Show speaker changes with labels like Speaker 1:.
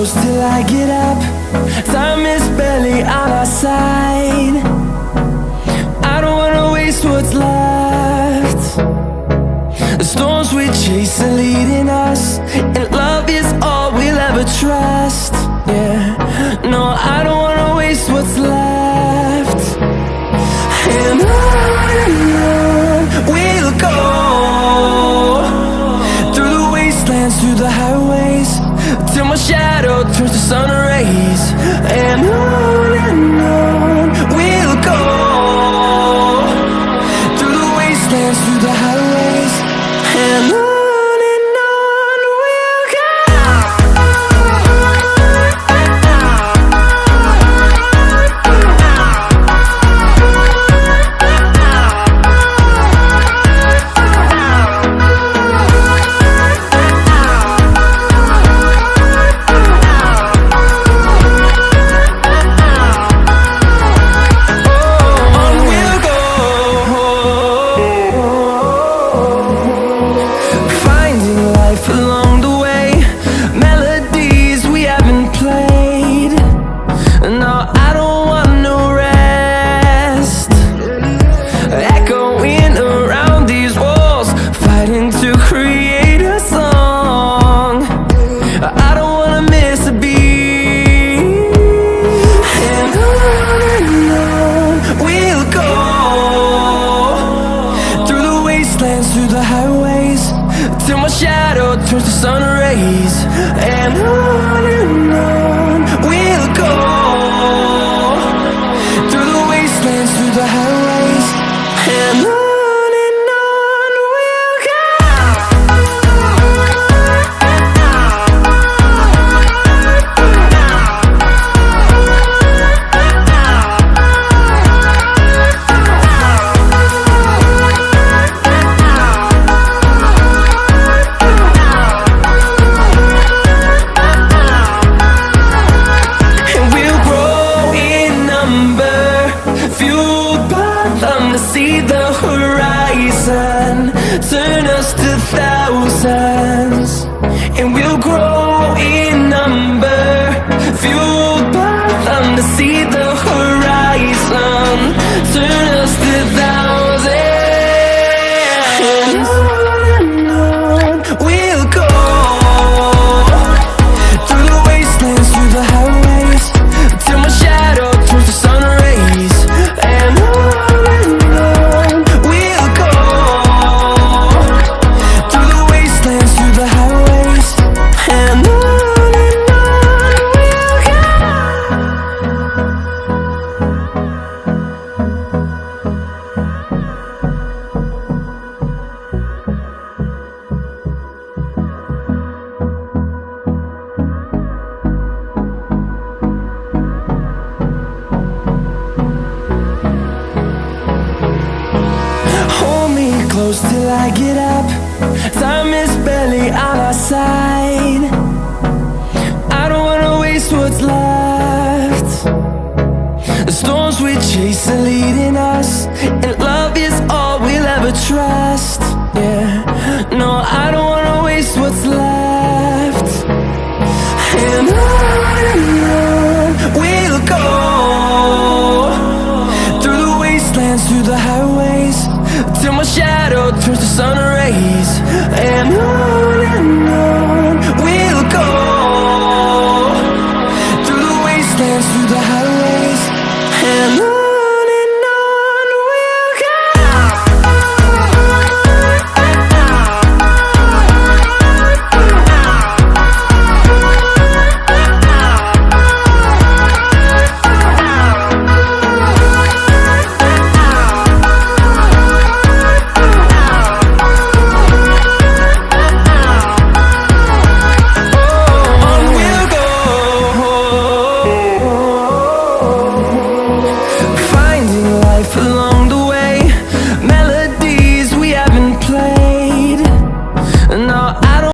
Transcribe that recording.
Speaker 1: close till I get up. Time is barely on our side. I don't wanna waste what's left. The storms we chase are leading us, and love is all we'll ever trust. Yeah, no, I don't wanna waste what's left. And on we'll go, through the wastelands, through the highways, till my shadow turns to sun rays. And on we'll go, through the wastelands, through the highways, and on we'll go. Through the highways, till my shadow turns to sun rays. And on we'll go, through the wastelands, through the highways, and on we'll go. See the horizon, turn us to thousands, and we'll grow in number, fueled by them. To see the horizon, turn us to thousands, and on we'll go, through the wastelands, through the highways, till my shadow turns to sun rays. And close till I get up. Time is barely on our side. I don't wanna waste what's left. The storms we chase are leading us, and love is all we'll ever trust. Yeah, no, I don't wanna waste what's left. And on we'll go,